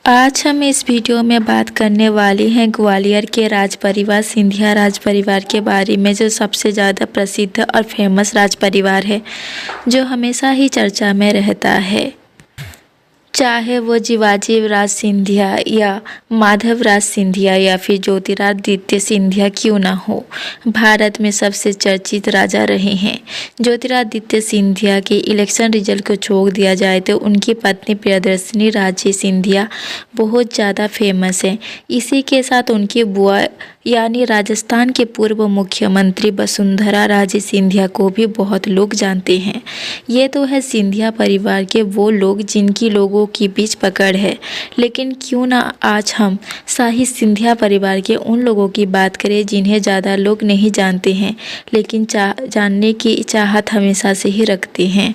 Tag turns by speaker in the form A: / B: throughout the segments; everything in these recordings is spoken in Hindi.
A: आज हम इस वीडियो में बात करने वाले हैं ग्वालियर के राज परिवार सिंधिया राज परिवार के बारे में, जो सबसे ज़्यादा प्रसिद्ध और फेमस राज परिवार है, जो हमेशा ही चर्चा में रहता है। चाहे वो शिवाजी राज सिंधिया या माधव राज सिंधिया या फिर ज्योतिरादित्य सिंधिया क्यों ना हो, भारत में सबसे चर्चित राजा रहे हैं। ज्योतिरादित्य सिंधिया के इलेक्शन रिजल्ट को छोड़ दिया जाए तो उनकी पत्नी प्रियदर्शिनी राजे सिंधिया बहुत ज़्यादा फेमस है। इसी के साथ उनकी बुआ यानी राजस्थान के पूर्व मुख्यमंत्री वसुंधरा राजे सिंधिया को भी बहुत लोग जानते हैं। ये तो है सिंधिया परिवार के वो लोग जिनकी लोगों के बीच पकड़ है, लेकिन क्यों ना आज हम शाही सिंधिया परिवार के उन लोगों की बात करें जिन्हें ज़्यादा लोग नहीं जानते हैं, लेकिन जानने की चाहत हमेशा से ही रखते हैं।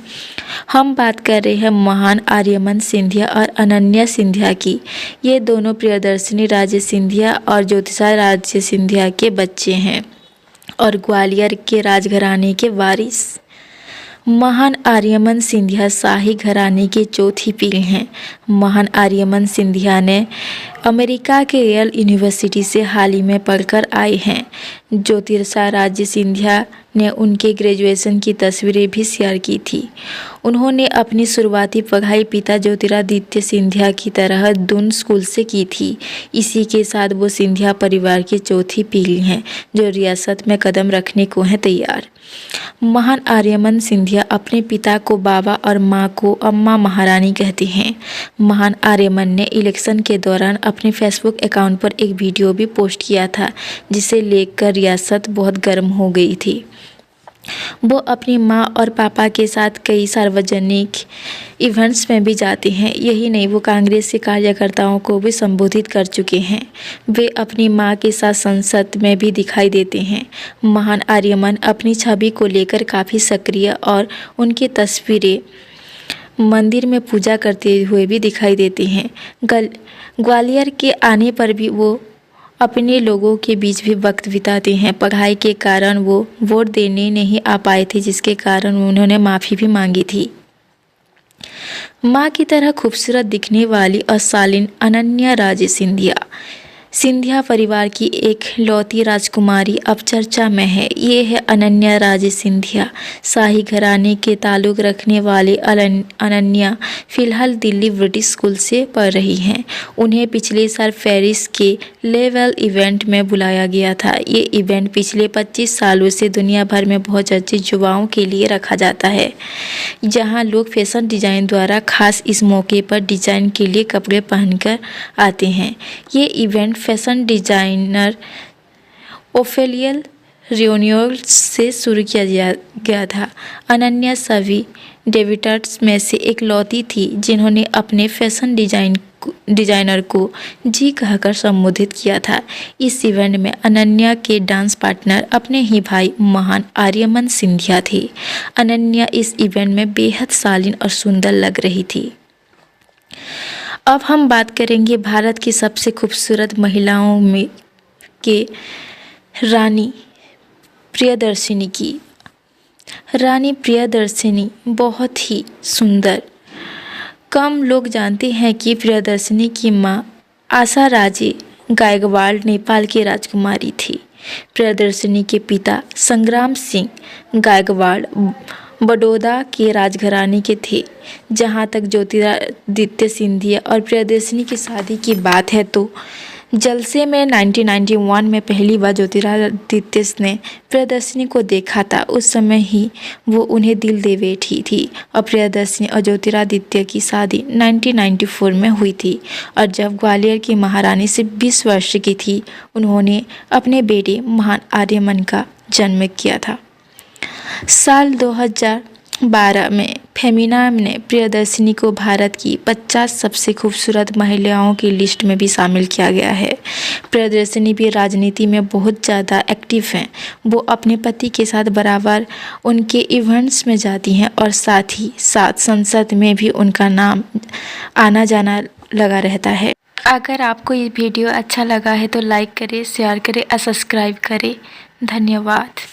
A: हम बात कर रहे हैं महान आर्यमन सिंधिया और अनन्या सिंधिया की। ये दोनों प्रियदर्शिनी राजे सिंधिया और ज्योतिषा राजे सिंधिया के बच्चे हैं और ग्वालियर के राजघराने के वारिस। महान आर्यमन सिंधिया शाही घराने की चौथी पीढ़ी हैं। महान आर्यमन सिंधिया ने अमेरिका के येल यूनिवर्सिटी से हाल ही में पढ़कर आए हैं। ज्योतिषा राजे सिंधिया ने उनके ग्रेजुएशन की तस्वीरें भी शेयर की थी। उन्होंने अपनी शुरुआती पढ़ाई पिता ज्योतिरादित्य सिंधिया की तरह दून स्कूल से की थी। इसी के साथ वो सिंधिया परिवार की चौथी पीढ़ी हैं जो रियासत में कदम रखने को हैं तैयार। महान आर्यमन सिंधिया अपने पिता को बाबा और माँ को अम्मा महारानी कहते हैं। महान आर्यमन ने इलेक्शन के दौरान अपने फेसबुक अकाउंट पर एक वीडियो भी पोस्ट किया था, जिसे लेकर रियासत बहुत गर्म हो गई थी। वो अपनी माँ और पापा के साथ कई सार्वजनिक इवेंट्स में भी जाते हैं। यही नहीं, वो कांग्रेस के कार्यकर्ताओं को भी संबोधित कर चुके हैं। वे अपनी माँ के साथ संसद में भी दिखाई देते हैं। महान आर्यमन अपनी छवि को लेकर काफ़ी सक्रिय और उनकी तस्वीरें मंदिर में पूजा करते हुए भी दिखाई देते हैं। ग्वालियर के आने पर भी वो अपने लोगों के बीच भी वक्त बिताते हैं। पढ़ाई के कारण वो वोट देने नहीं आ पाए थे, जिसके कारण उन्होंने माफ़ी भी मांगी थी। माँ की तरह खूबसूरत दिखने वाली और शालीन अनन्या राजे सिंधिया परिवार की एक लौती राजकुमारी अब चर्चा में है। ये है अनन्या राजे सिंधिया। शाही घराने के ताल्लुक़ रखने वाले अनन्या फ़िलहाल दिल्ली ब्रिटिश स्कूल से पढ़ रही हैं। उन्हें पिछले साल पेरिस के लेवल इवेंट में बुलाया गया था। ये इवेंट पिछले 25 सालों से दुनिया भर में बहुत चर्चित युवाओं के लिए रखा जाता है, जहाँ लोग फैशन डिज़ाइन द्वारा खास इस मौके पर डिज़ाइन के लिए कपड़े पहनकर आते हैं। ये इवेंट फैशन डिजाइनर ओफेलियल रेनॉल्ड्स से शुरू किया गया था। अनन्या सभी डेब्यूटेंट्स में से एक लौती थी जिन्होंने अपने फैशन डिजाइनर को जी कहकर संबोधित किया था। इस इवेंट में अनन्या के डांस पार्टनर अपने ही भाई महान आर्यमन सिंधिया थे। अनन्या इस इवेंट में बेहद शालीन और सुंदर लग रही थी। अब हम बात करेंगे भारत की सबसे खूबसूरत महिलाओं में के रानी प्रियदर्शिनी की। रानी प्रियदर्शिनी बहुत ही सुंदर। कम लोग जानते हैं कि प्रियदर्शिनी की माँ आशा राजे गायकवाड़ नेपाल की राजकुमारी थी। प्रियदर्शिनी के पिता संग्राम सिंह गायकवाड़ बड़ौदा के राजघराने के थे। जहाँ तक ज्योतिरादित्य सिंधिया और प्रियदर्शिनी की शादी की बात है तो जलसे में 1991 में पहली बार ज्योतिरादित्य ने प्रियदर्शिनी को देखा था। उस समय ही वो उन्हें दिल दे बैठी थी और प्रियदर्शिनी और ज्योतिरादित्य की शादी 1994 में हुई थी। और जब ग्वालियर की महारानी सिर्फ 20 वर्ष की थी, उन्होंने अपने बेटे महान आर्यमन का जन्म किया था। साल 2012 में फेमिना ने प्रियदर्शिनी को भारत की 50 सबसे खूबसूरत महिलाओं की लिस्ट में भी शामिल किया गया है। प्रियदर्शिनी भी राजनीति में बहुत ज़्यादा एक्टिव हैं। वो अपने पति के साथ बराबर उनके इवेंट्स में जाती हैं और साथ ही साथ संसद में भी उनका नाम आना जाना लगा रहता है। अगर आपको ये वीडियो अच्छा लगा है तो लाइक करें, शेयर करें और सब्सक्राइब करें। धन्यवाद।